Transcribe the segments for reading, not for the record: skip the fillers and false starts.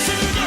Sing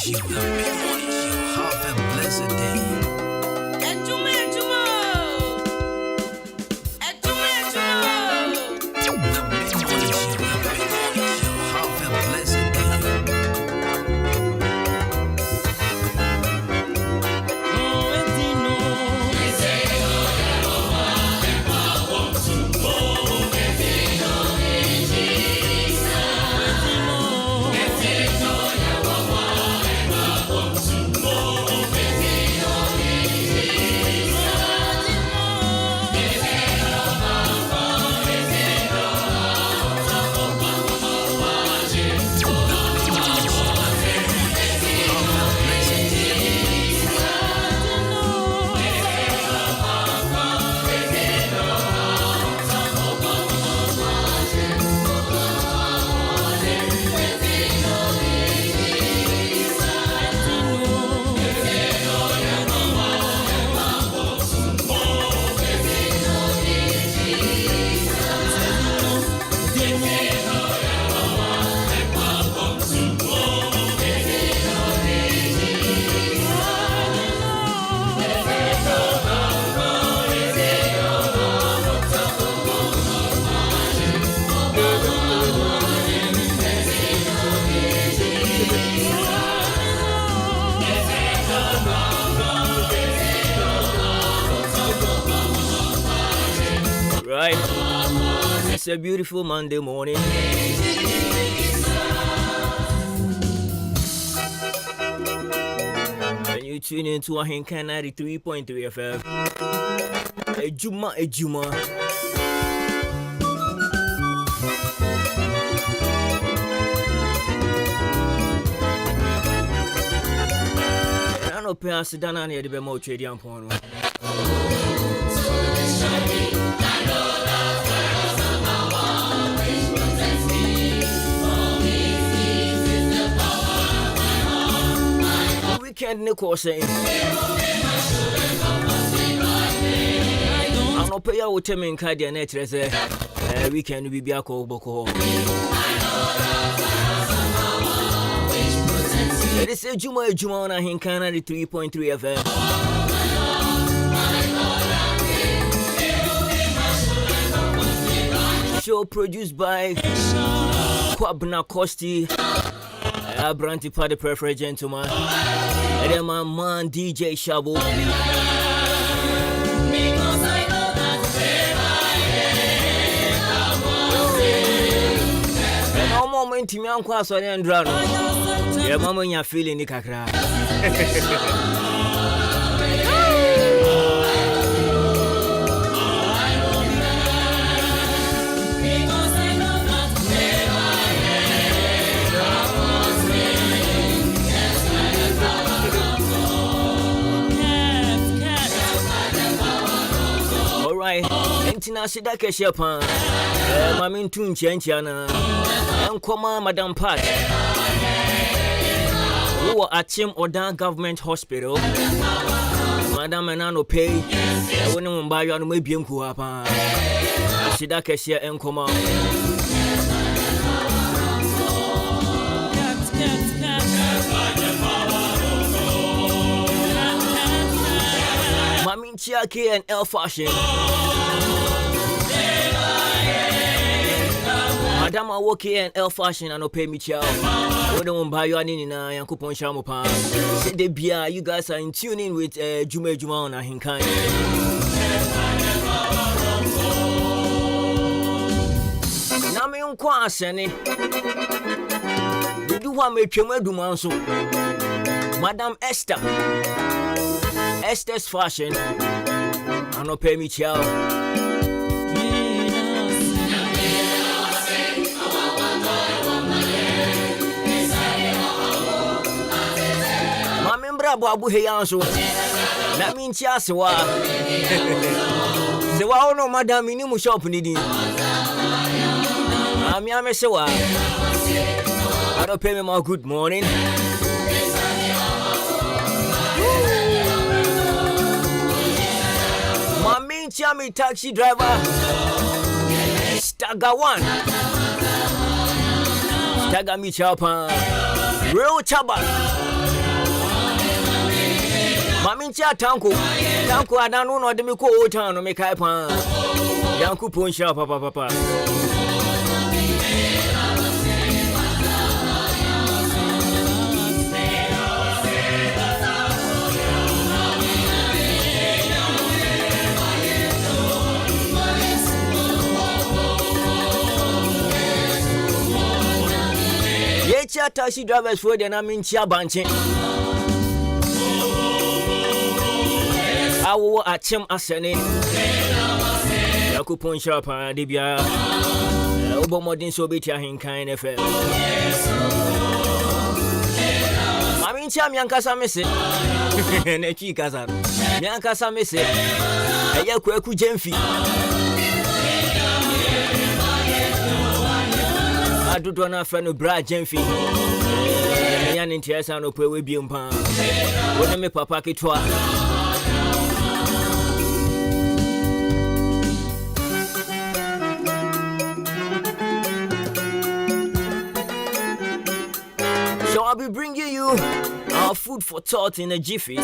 you. Have a blessed day. Adwuma, Adwuma. Adwuma, Adwuma. The big one is you. Have a blessed day. Right, it's a beautiful Monday morning. And you tune into Ahenkan 93.3 FM. Adwuma. And I know Pia Sidana near the Bemo Trading Point. Weekend Nico saying I'm not pay out to me in Cardia Netres. Weekend will be a call Boko. It is a Juma on Ahenkan 93.3 FM. Show produced by Kwabna Kosti. Branty Party Preferred Gentleman. And then my man DJ Shabo. And no moment to me on Quaso and Drano. Yeah, Mama, you're feeling the kakra. Entina Sidaka Shapan, Mamin Tun Chanchana, and Koma Madam Pat, who are at Tim Odan Government Hospital. Madam Anano pay, I wouldn't buy on maybe Kuapa. Sidaka Shia and Koma. Mamin Chiaki and El Fashion. Madam Awoke and El Fashion and pay me chow. We don't buy you any na coupon shamopan. Say the beer, you guys are in tuning with Juma on Ahenkan. Nami unkwa sene. We do want me pure do manso. Madam Esther's Fashion. I no pay me chow. Abu Heyanso. That means Yaswa. The wow no madam minimu shop needing. I'm Yamesawa. I don't pay me more good morning. My main chummy taxi driver. Stagger one. Stagger me chopper. Real chaba. Yecha tanko adanu no de me ko o town no me kai pan. Yanku ponsha papa. Yecha taxi drivers for the name Chia Banche. Awo achem asene. Yakupon shop and dibia. Obo modin so beti Ahenkan FM. Mami Chia miankasa mese. Ne chi kasa. Miankasa mese. Eye kweku jemfi. Adudo na friend bra jemfi. Yan interesa no pe we biompa. Wona me papa ketwa. So I'll be bringing you our food for thought in a jiffy.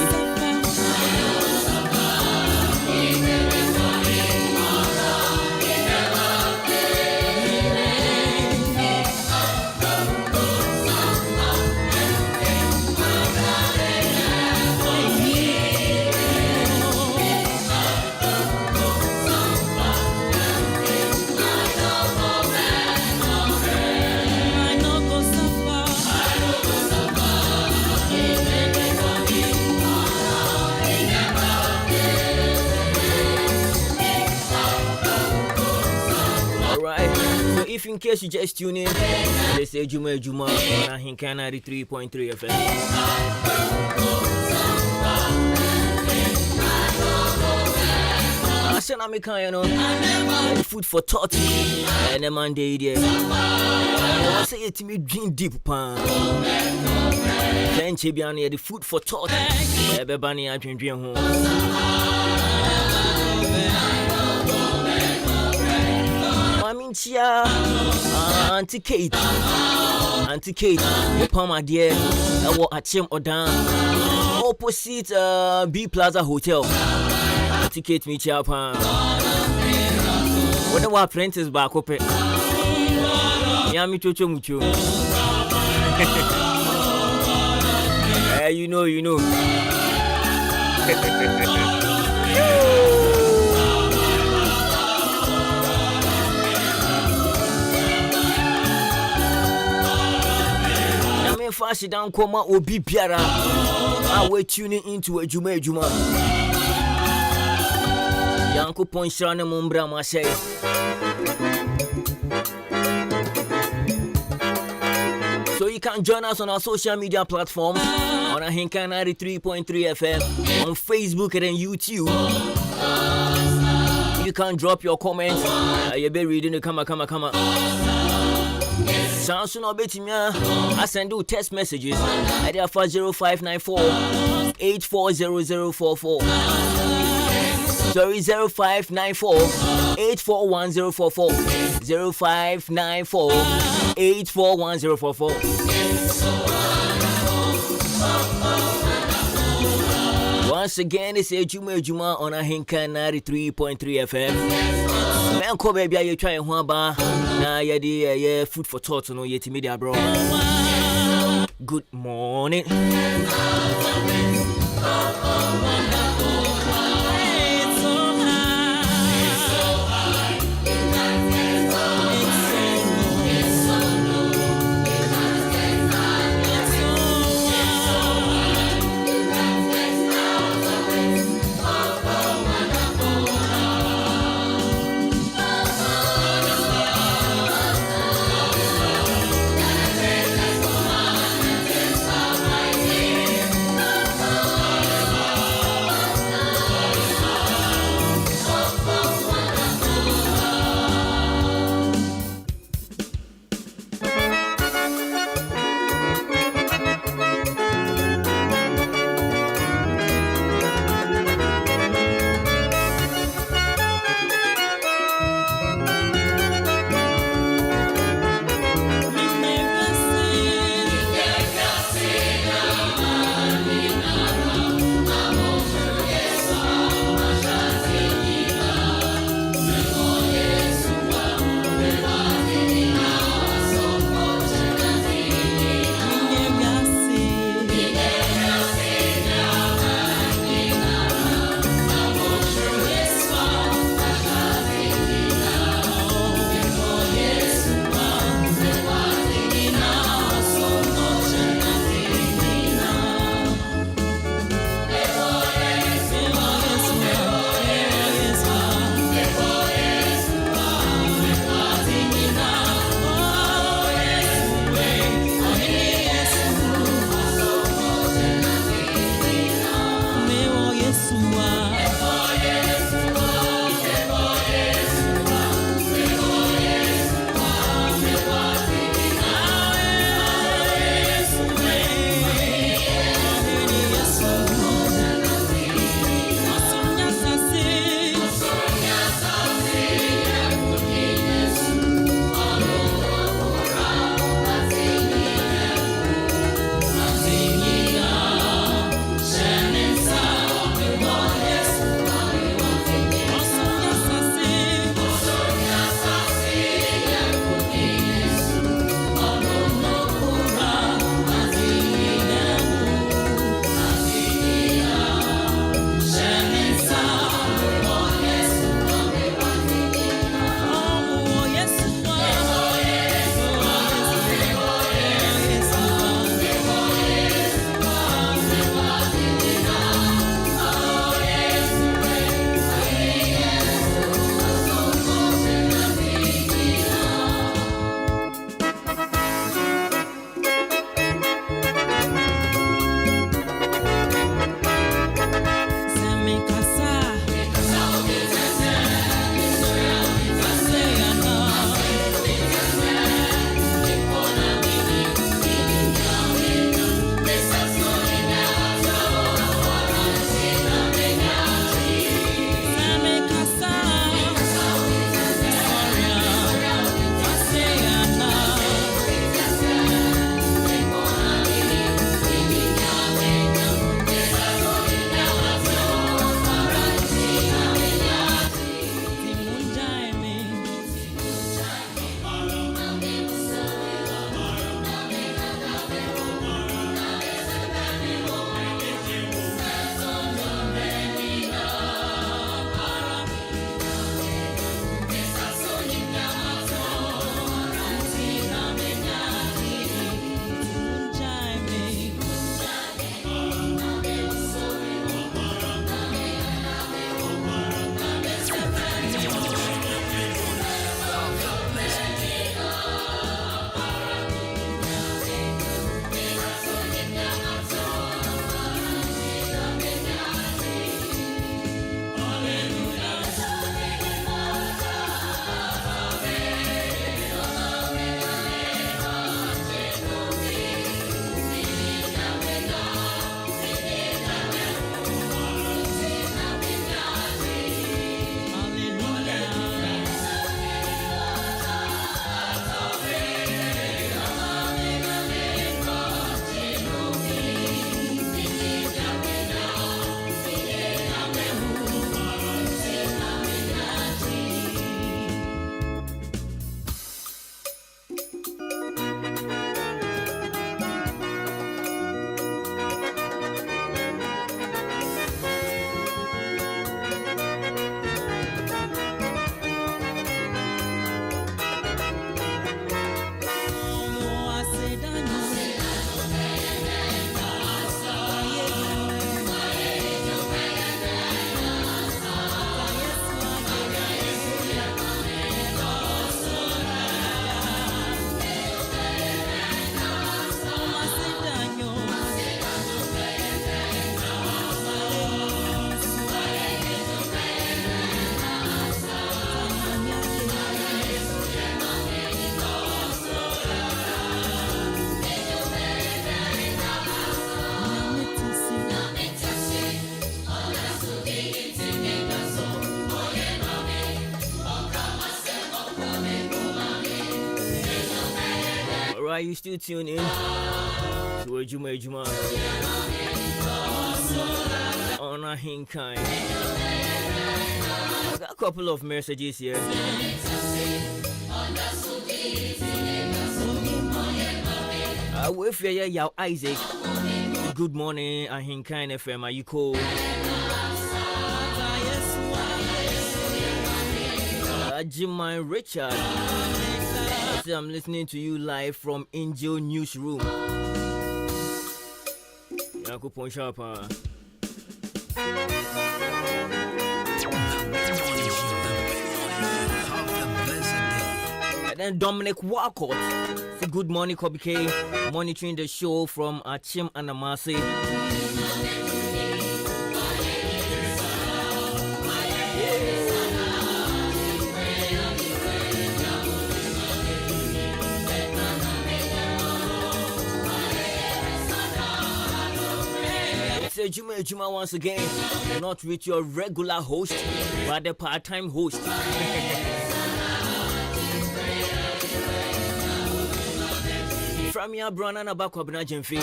If in case you just tune in, they say Adwuma on Ahenkan 93.3 FM. I said I'm a food for thought and a Monday there. I say it to me dream deep pan. Then Chibiani the food for thought. Everybody I dream home. Chia Auntie Kate, Opama dear, I walk at Chim or down opposite B Plaza Hotel. Auntie Kate me chia pan. What about apprentice back up? Yami chocho mucho. You know. Fast down, coma or be piara. I will tuning into Adwuma. Yanko Ponshana Mumbra Marseille. So you can join us on our social media platforms on Ahenkan 93.3 FM, on Facebook and YouTube. You can drop your comments. You'll be reading the come. Sounds soon or better, I send you text messages at 0594 840044. Sorry, 0594 841044. 0594 841044. Once again, it's Adwuma on Ahenkan 93.3 FM. Man, come baby, you try and ba na yeah food for thought no yet media bro. Good morning. Alright, you still tune in to Adwuma on Ahenkan. I got a couple of messages here. With your Isaac. Good morning, Ahenkan FM. Are you cool? Jimmy Richard. I'm listening to you live from Angel Newsroom. Yakupon Sharpa. And then Dominic Walcott. So good morning, Kobe K. Monitoring the show from Achim and Amasi. Adwuma once again, not with your regular host, but the part-time host. From your brother and back up na Jemfi.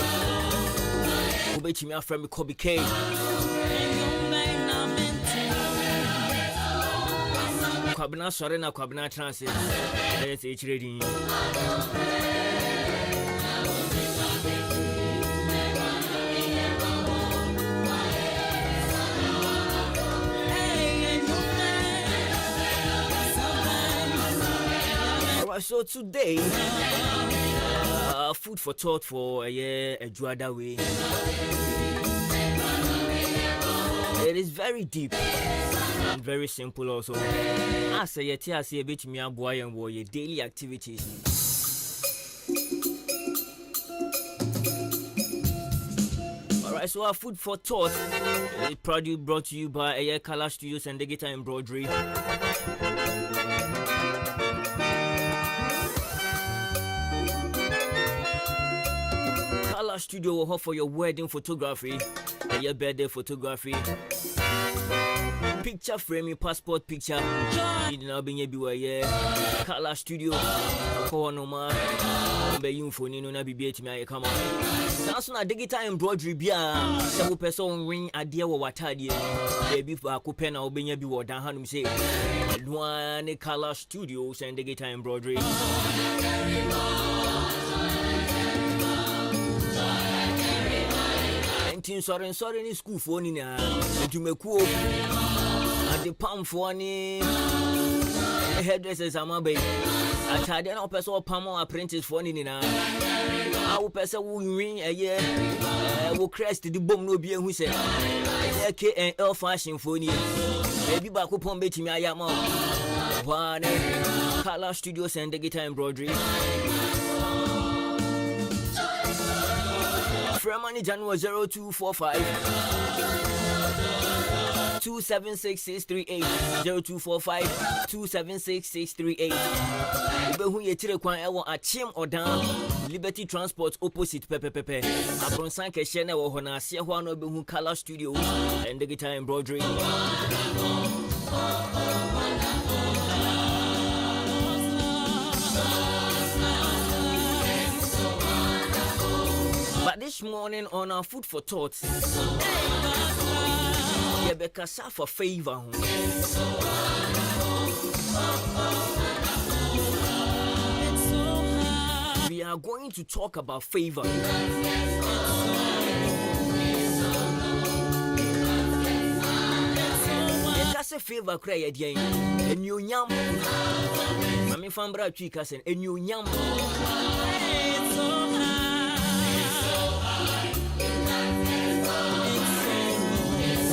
Ubeti me from Kobe K. Kwabna sore na kwabna transit. Let's each reading. So today, food for thought for a Juada way. It is very deep and very simple also. As a bit me a boy and your daily activities. Alright, so our food for thought is proudly brought to you by a Color Studios and Digital Embroidery. Studio will offer your wedding photography, your birthday photography, picture framing, passport picture. You know, being everywhere. Color Studio, Cornoma, Bayum for Nino, Nabi, me, come on. That's not digital embroidery. Bia, some person ring a dear or what idea. Baby for a coupena or being everywhere. Down, how do you say? One Color Studios and digital embroidery. Sorry in school for Nina. To make cool at the palm for any hairdressers. I'm a baby. I tried an person palm apprentice for Nina. Our person will ring a year. Will crest the bomb no be who said KNL fashion for you. Maybe back upon betting me. I am one Color Studios and Digital Embroidery. From money January 0245 276 0245 276 who ye tire kwan ewo Achim Odan Liberty Transport opposite Pepe Abronsan Keshe na wo ho na ase ho na obehu Color Studio and Digital Embroidery. But this morning on our food for thought, Rebecca for favor. We are going to talk about favor. That's a favor cry again. And you yam. I mean, Fambra Chicas and you yam.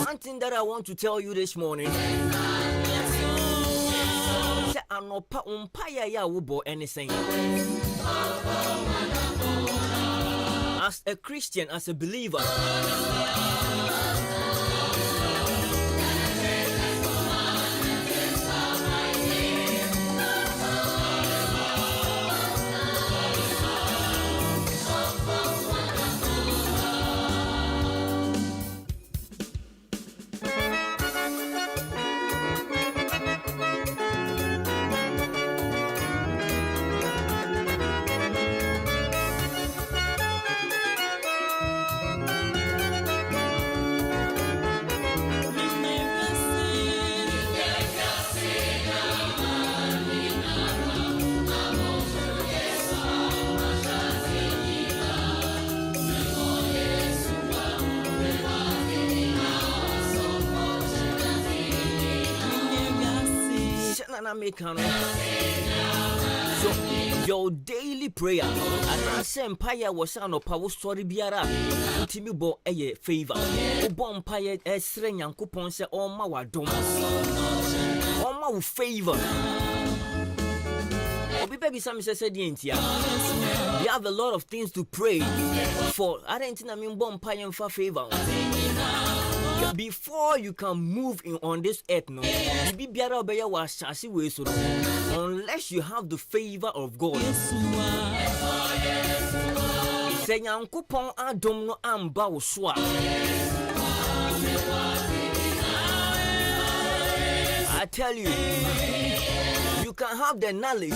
One thing that I want to tell you this morning, I'm not anything. As a Christian, as a believer, na make no. So your daily prayer and I say empire was an power story biara ntimi bo eye favor obo empire esre nyankopon se oma wadom oma wo favor obi baby some say the entia you have a lot of things to pray for. I don't think I mean bo empire for favor. Before you can move in on this earth, no, unless you have the favor of God. I tell you, you can have the knowledge.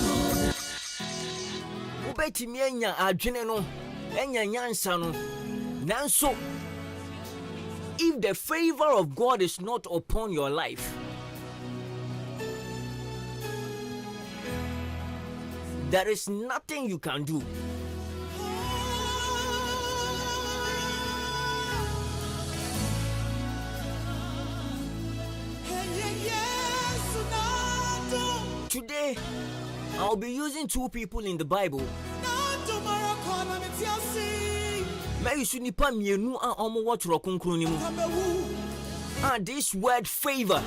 If the favor of God is not upon your life, there is nothing you can do. Today, I'll be using two people in the Bible. May you nipa mienu a omo watro konkro ni mu. And this word favor.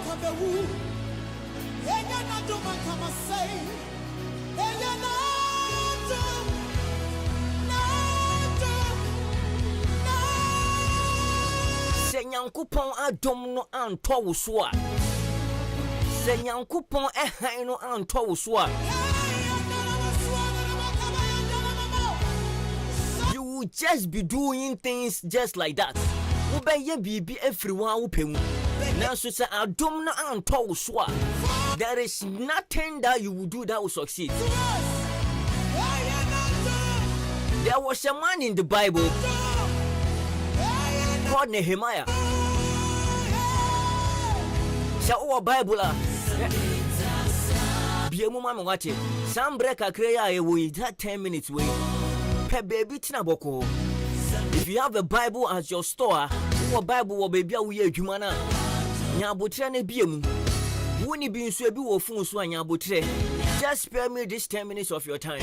Se nyankopon adom no anto wo so a. Se nyankopon ehan no anto wo so a. Just be doing things just like that. There is nothing that you will do that will succeed. There was a man in the Bible called Nehemiah. Shawo Bible some break a create away that 10 minutes way. Baby tinaboko. If you have a Bible at your store, what Bible will be a jumana. Nyabotre ne biemu. Wuni bi nso ebi wo fun so anyabotre. Just spare me this 10 minutes of your time.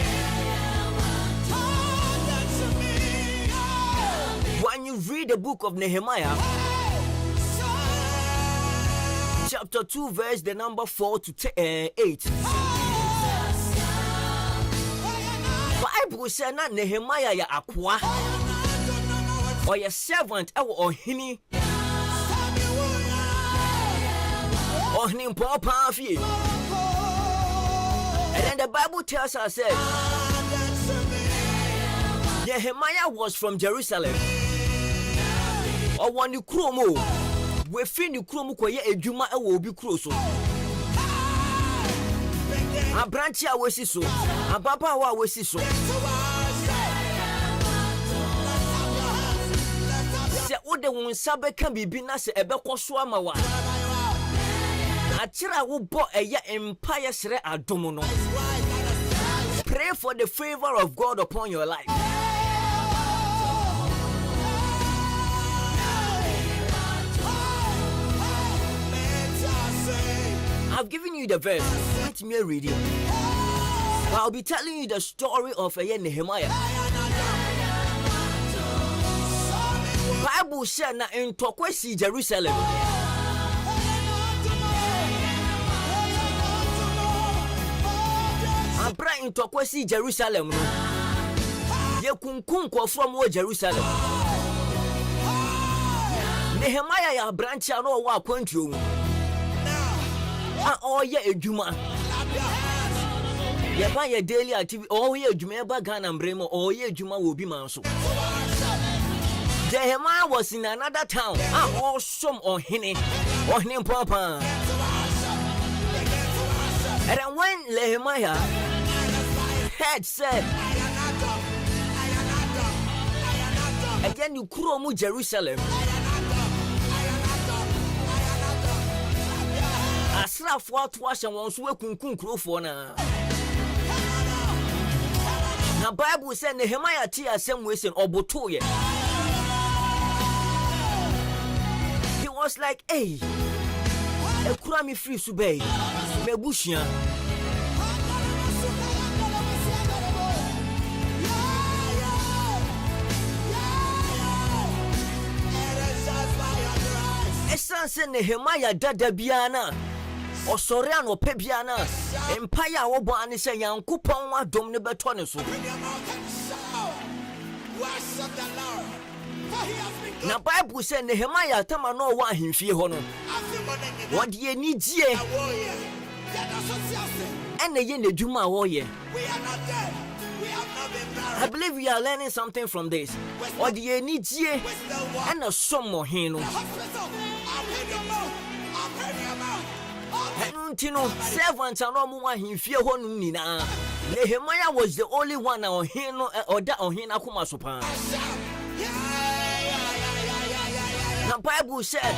When you read the book of Nehemiah, chapter 2, verse the number 4 to 8. Bible say na Nehemiah ya akwa or your servant or hini or him papa fie. And then the Bible tells us that Nehemiah was from Jerusalem or one you kromo we fin you kromo kwa ye adwuma e wo obi kro so a branch a wesi so a baba wa wesi so se ode won sabe kan bibi na se ebe koso ama wa a kira wo bo eye empire sere adom no. Pray for the favor of God upon your life. I've given you the verse. Let me read it. I'll be telling you the story of Nehemiah. Bible said na in Tokwesi Jerusalem. Abra in Tokwesi Jerusalem. Ye kunkun from Jerusalem. Nehemiah ya branch no wa kwantio. Oh yeah, Adwuma. You buy your daily activity. Oh yeah, Adwuma ba Ghana Bremo. Oh yeah, Adwuma will be manso. Nehemiah was in another town. Awesome on him papa. And then when Nehemiah had said, again you kromu Jerusalem. Asra for to wash and once we kunkun krofo na. Na Bible say Nehemiah tia asem we say oboto ye. He was like, hey, e kura me free sube. Me bushia. Esanse Nehemiah dada biana osore an ope biana empire wo bo ane se Yankopon adom ne beto ne so na Bible say Nehemiah tama no wa ahemfie ho no wo de anigie ene ye nedwuma wo ye. I believe we are learning something from this. Or the anigie and a some hino. Tino servants are no more in fear honina. Nehemiah was the only one on hino or that on hina kumasopa. The Bible said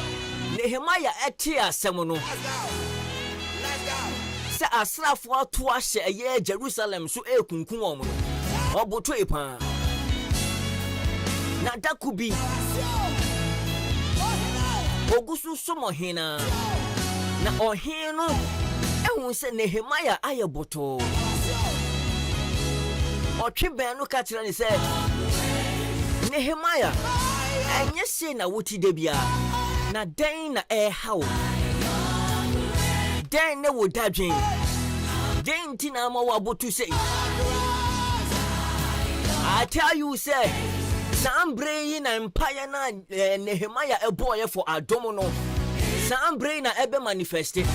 Nehemiah etia semono. Say asrafo to ashe ye Jerusalem so e kunkun omo. Oboto epa. Na that could be Ogusu somo hina. Na ohino ehun se Nehemiah ayeboto. Otweben no ka kire ni se Nehemiah enye se na woti de bia na den na hawo. Den ne wo dadwen. Den tina ma wo abotu se I tell you, say, some brain and empire na Nehemiah a boy for Adwuma. Some brain na ebe manifested.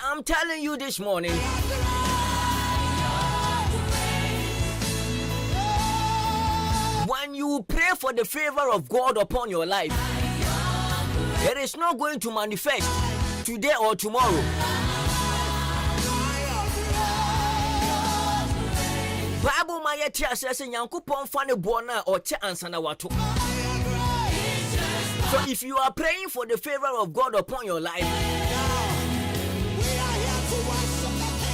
I'm telling you this morning. When you pray for the favor of God upon your life, it is not going to manifest today or tomorrow. Bible ma yetia says Yankopon fa ne bona or che ansana wato. So if you are praying for the favor of God upon your life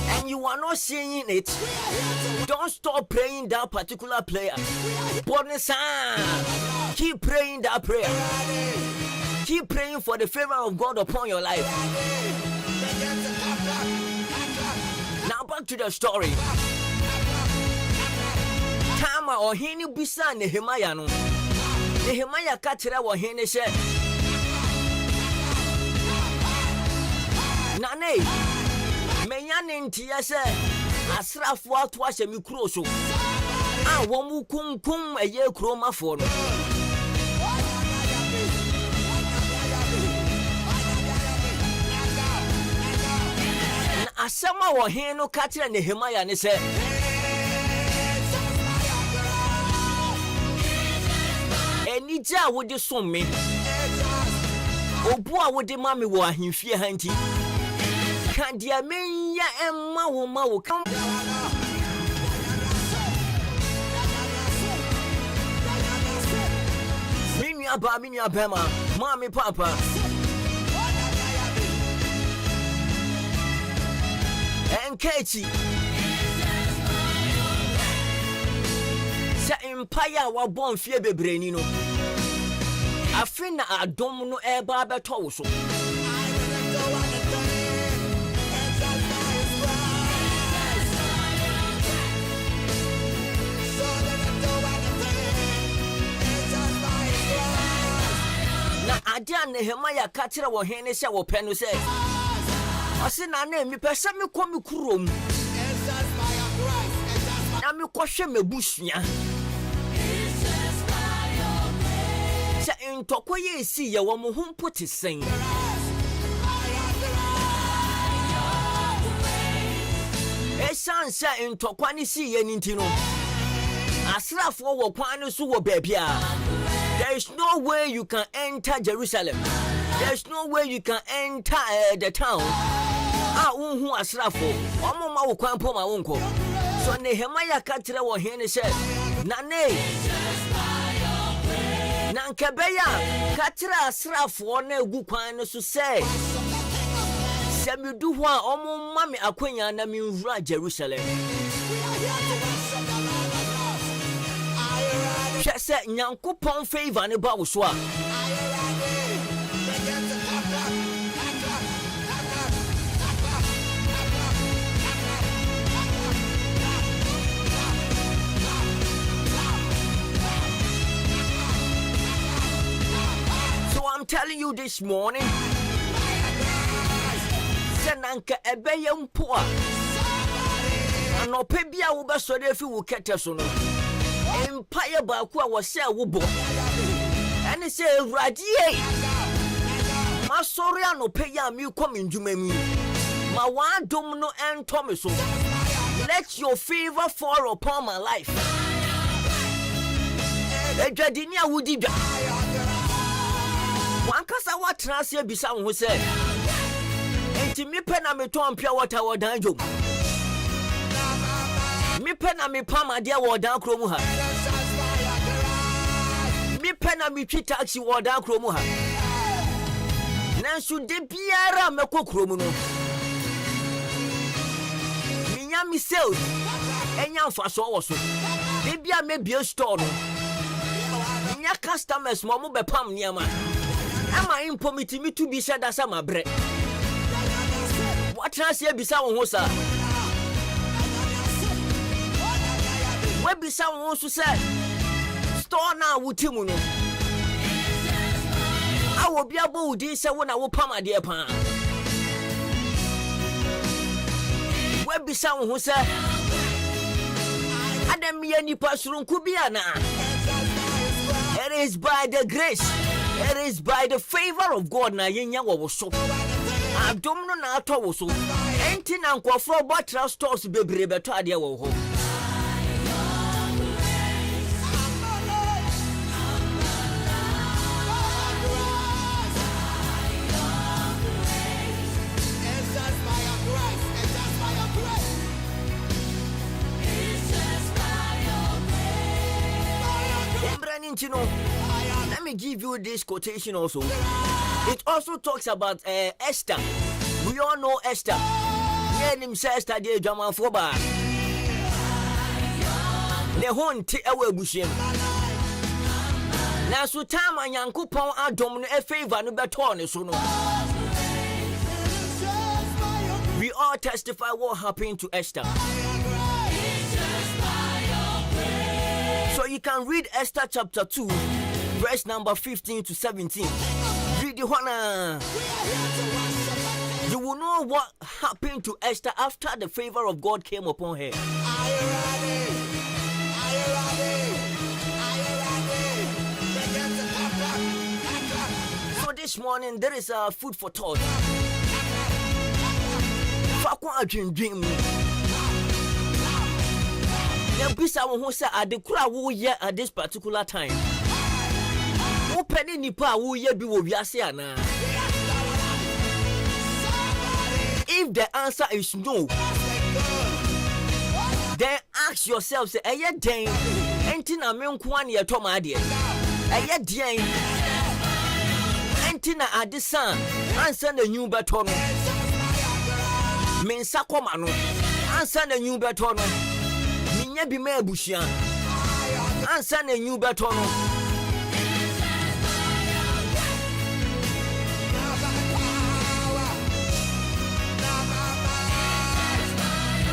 and you are not seeing it, don't stop praying that particular prayer. Keep praying that prayer. Keep praying for the favor of God upon your life. Now back to the story. Tama ohini bisa Nehemiah no. Nehemiah ka kire wo hene hye. Nane. Menya ne ntia se asrafo ato ahye mi kuro so. A wo mu kunkum eye kuro mafo no. Na asema wo hene no ka kire Nehemiah ne se Enija wo de som me obu a wo de ma me wo ahemfie ha nti kan dia menya emma wo ma wo kan minua ba ma me papa enkechi sa empire wa bon fie bebreni no afina adom no eba beto wo so na adia Nehemiah ka kire wo hene se wo pe no se ose na na mi pese me ko me kurom na me ko hwe mebusua se ntoko ye si ye wo mo humpo te sen esansa ntoko ani si ye ninti no asrafo wo kwan no so wo babia. There is no way you can enter Jerusalem. There is no way you can enter the town. Unhu asrafo omo ma wo kwan po ma wonko. So Nehemiah ka kire wo hene se nane nankebeya ka kire asrafo na egu kwan no so se semidu ho a omo ma me akwanya na me nwura Jerusalem. Say Yankopon favor ne ba wo so a I'm telling you this morning, Senanka Ebeyam poor. And no pebia will be so if you will catch us on Empire Bakua was say Wubo. And he said, Radiate. My sorry, no pay you come in Jumemi. My one domino and Thomaso. Let your favor fall upon my life. Ejadinia Wudida. One cassa what transfer be someone who said, Enti me pena me ton pure water or danjo. Me pena me pama dear war down cromuha. Me pena me treat taxi war down cromuha. Nansu de biara me ko kromuno. Minya mi sales. Enya fa so wo so. De bia me bia store no. Nya customers mo mo be pam niama. Ama impo mitimi to be said as ama bre. What transfer bisa wo ho sa? We bisa wo so say store na wutimu no. Awo bia bo udi se wo na wo pam ade pa. We bisa wo ho say Adam ye nipa surunku bia na. It is by the grace. It is by the favor of God na yenya wo so. Adwuma na ato wo so. Enti na nkofo bottle stores bebre beto ade wo ho. Let me give you this quotation also. It also talks about Esther. We all know Esther. Yeah, him says Esther de German foba. The hunt ewe bushim. Na so time Yankopon adom no e favor no beto ne so no. We all testify what happened to Esther. So you can read Esther chapter 2, verse number 15 to 17. Read the one. You will know what happened to Esther after the favor of God came upon her. Are you ready? Are you ready? Are you ready? So this morning there is a food for thought. Fakwa dream. Bisa who say adekura wo ye at this particular time. Open nipa wo ye bi wo wiase ana. If the answer is no, then ask yourself say eye den enti na me nko an ye to ma ade. Eye den enti na adesan ansa na nyu beto no. Me nsa koma no ansa na nyu beto no. Nya bi ma abushia ansa na nyu beto no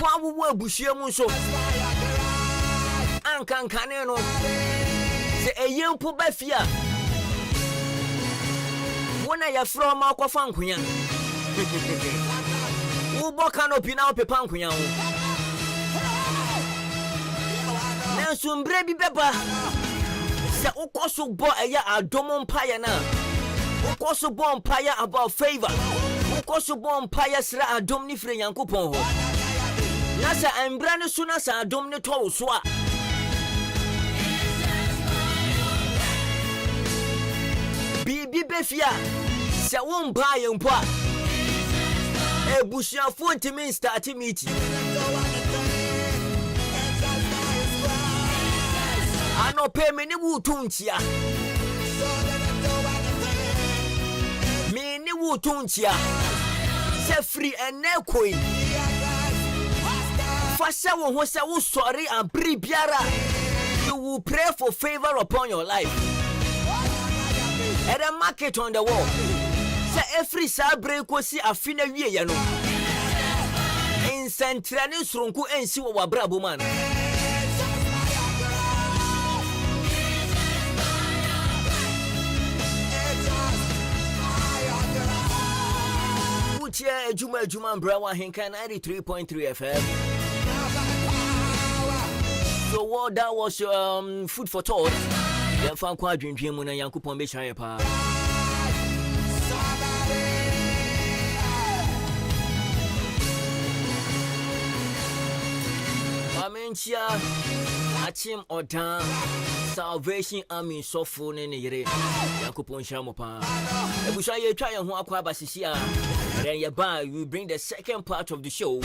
wa wo abushia mu so ankankane no se eyempo ba fia wona ya from akwafa nkonya wo bo canopy na opepa nkonya wo Sumbre bi beba se ukoso bo eya adomo mpaya na ukoso bo mpaya about favor ukoso bo mpaya sra adom ni fre Yankopon ho na se ambra ne so na sa adom ne to so a bibi befia se won ba ye mpo a ebusuafo ntimi start meeting no pay me ni wutunchia me ni wutunchia se free enekoi fasa wo ho se wo sorry and pre biara you will pray for favor upon your life and a market on the wall se every sabre ko si afina wie ye no in sentrani sronku ensi wo wabrabo man share Adwuma Brawa Ahenkan 93.3 FM. So what that was food for thought. Yeah, found quite dream muna Yankupon be shy pa. Amentia Achim Odan Salvation Army Sofo ne yere Yankupon shamo pa. Ebusha ye try ho akwa basisia. Then you buy, we bring the second part of the show.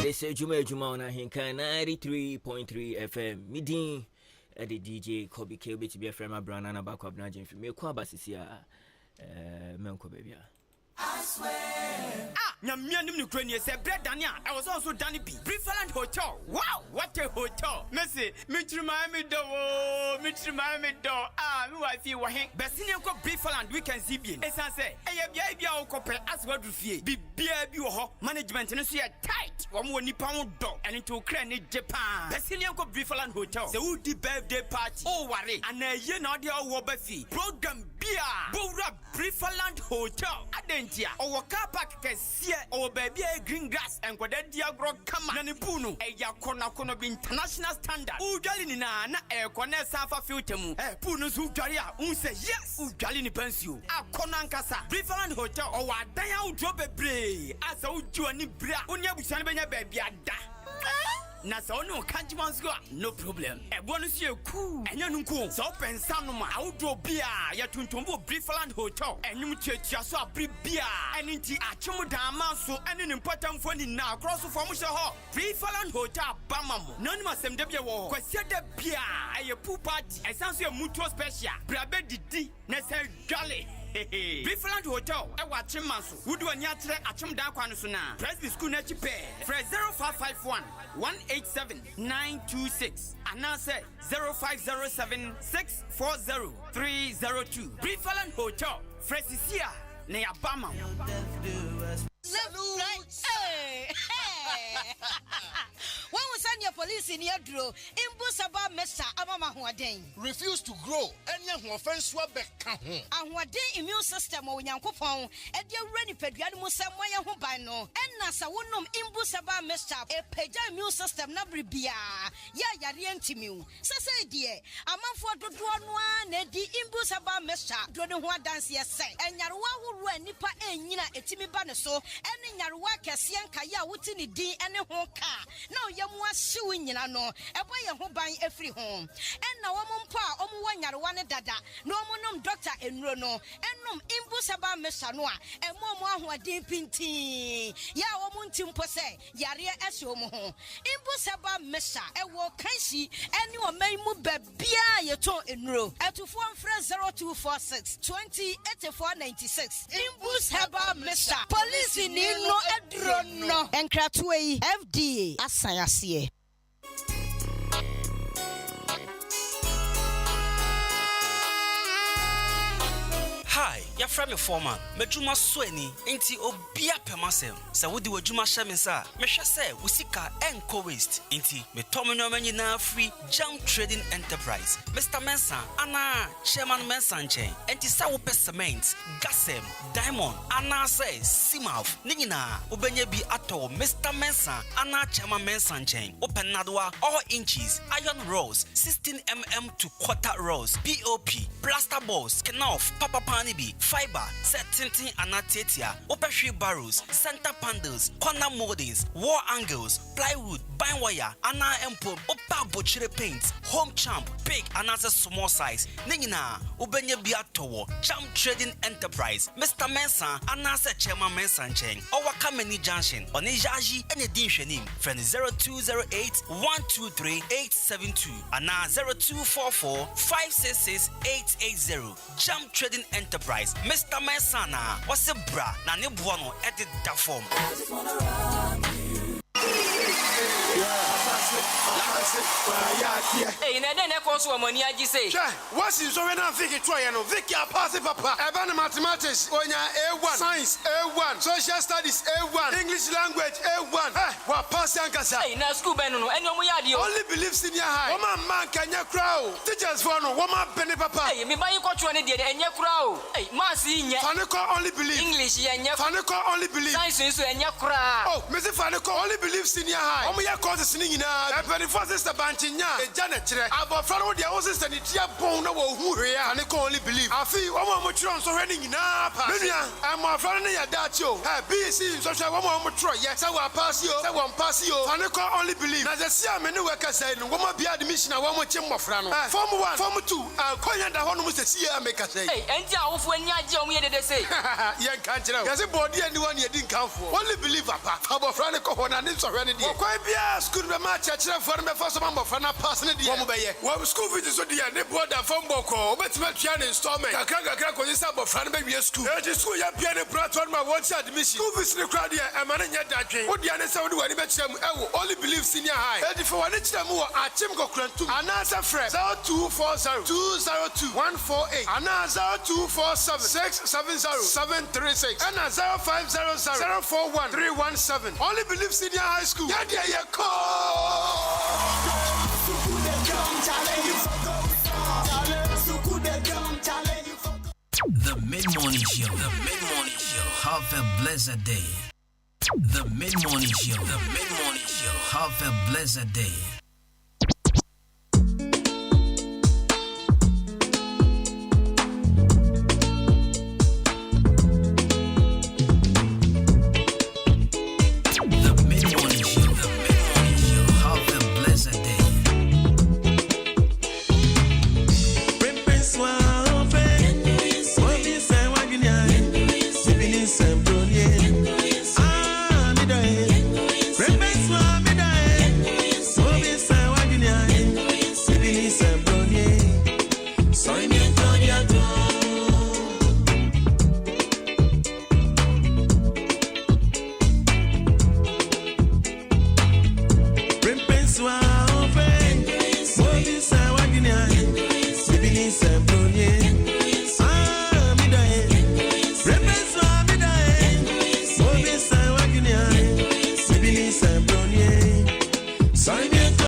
This is Adwuma on Ahenkan 93.3 FM. Midin at the DJ Kobe Kelby to be a friend of Brown and back of Najin for me. Kwabasisia, Menko baby. I swear. Nyamianim Ukraine said bread Dania. I was also Danny B. Briefland Hotel. Wow, what a hotel. Messi, Mitri Miami do. Me wife you were hang. Bessinian ko Briefland we can see bien. As I say, I copper as well to fee. Be ho management and see a tight. One more nippon dog and into Ukraine Japan. Bessinian ko Briefland Hotel. The woody birthday party. Oh worry. And a year not the Wabafi. Program beer. Bora Briefland Hotel. Adentia. Our car park can see our baby green grass and what that diagro come Nanipunu. A yakona be international standard. Ujalini na kone safa filtemu. Punus Ujaria. Say yes. Ujalini pensio. A konankasa. Briefland Hotel. Or Daya drop a bray. As a Ujuani bra. Unya Bushanbenya baby ada. Na so no kanjiman's go no problem. E bonus you cool. Enya nunku. So pensano ma outdoor beer. Ya tuntumbo Briefland Hotel. Enyum checha so abri beer. Enti achomo dama so ene important phone na cross formation ho. Briefland Hotel bamamo. None masem de bia wo. Kwase de beer. Eye pool party. Esanso e mutual special. Brabe didi. Na se jolly. Briefland Hotel, I watch him manso. Would do a nyatre achum da kwanusuna. Presby school na chipe. Fresh 0551 187 926. And now say 0507 640 302. Briefland Hotel, Fresh is here. Near Bama. When we send your police in your draw, Imbusaba Mesa Amama Huaden. Refuse to grow. Any offense will be And what day immune system or Yankopon, and your ready pediatric somewhere who by no. And Nasa wonum Imbusaba Mesa, a peja immune system nabri bia. Ya yarientimu. Sasa dear, a man for the one, Eddie Imbusaba Mesa, doing what dance yes, and Yarwa who run Nipa and Yina etimi banaso, and in Yarwa Cassian Kaya Wutini D and a honka. No, Yamwa suing no, a boy who buy every home. And now pa one Yarwana dada, no monum doctor and Rono, and num Imbusaba Mesanoa, and Momo who are deep in tea. Ya womuntim pose, Yaria Esomo. Imbusaba Mesa, a walk kanshi, and you may move bia your toe in row. At to form fresh 0246 208496. Imbusaba Mesa, police in no adrono, and Kratway FDA. Asayasiye. Hi, you're from your former. Medjuma Sweni, inti obia pemasem. Sa wudi wajuma shaminsa. Mesha se, usika enko waste. Inti, me tomino meni na free jam trading enterprise. Mr. Mensa, ana chairman Mensa chain. Inti sa upe cement, gasem, diamond, ana se, simaf. Ningina, ubenye bi ato Mr. Mensa, ana chairman Mensa chain. Open nadwa all inches, iron rods, 16 to quarter rods, POP, plaster balls, kenoff, papa pan. Fiber, set tinting anatetia, open barrels, center panels, corner moldings, wall angles, plywood, bind wire, ana empo, opa butchery paints, home champ, big and as a small size. Ningina, ubenye biatowo, jam trading enterprise, Mr. Mensa, anasa chairman Mensa chain, or Wakameni Junction, on Ejaji and a dinshanim, friend 0208 123 872, and 0244 566 880, jam trading enterprise. Mr. Mensana was a bra, Nani Buono edit that form. Hey, na den e ko so amani agi say. What's in so when I'm thinking try no Vicky pass papa. About mathematics onya A1, science A1, social studies A1, English language A1. What pass Ankasa? Hey, na school ben no enyo mo yade o. Only believe senior high. Woman man kanya crowd. Teachers for no woman penny papa. Hey, me buy you culture ne de enye crowd. Hey, mass nya. Faniko only believe. English nya. Faniko only believe. Science so enye crowd. Oh, Mr. Faniko only believe senior high. Omo ya courses ni nyina. E penny for sister banchinya. E jana kire. Abofra no dia wo sister ni tia bon na wo hu hwe ya. Faniko only believe. Afi woman mo chiro so hwe ni nyina pa. Menua, am afra no ya dachi o. BC so hwe woman mo chiro ye. Say wa pass yo. Say wa pass yo. Faniko only believe. Na je sia me ne we ka say no. Woman bia admission na woman chi mmofra no. Form 1, Form 2. Konya da hono mo se sia me ka say. Hey, enti awofo ani age omo ye de say. Yen kan kire. Yesi body ani one ye din kanfo. Only believe papa. Abofra ne ko ho na ne so hwe ne de. Kwai bia school be ma chekire for me for so mmofra na pass ne de. Wo mo be ye. Wo school fees so de ne border from boko. Obetima tua ne installment. Kakra ko say abofra ne be wie school. E school ya pia ne platform ma want admission. School fees ne crowd here e ma ne nya dadwen. Wo dia ne say wo de wani be kire mu. E wo only believe senior high. E di for wani kire mu wo achim go krantum. Anasa fresh 0240 202 148. Anasa 0247 670 736. And 0500 041 317. Only believe senior high school. Yeah, yeah, yeah, The Mid-Morning Show. The Mid-Morning Show. Have a blessed day. The Mid-Morning Show. The Mid-Morning Show. Have a blessed day.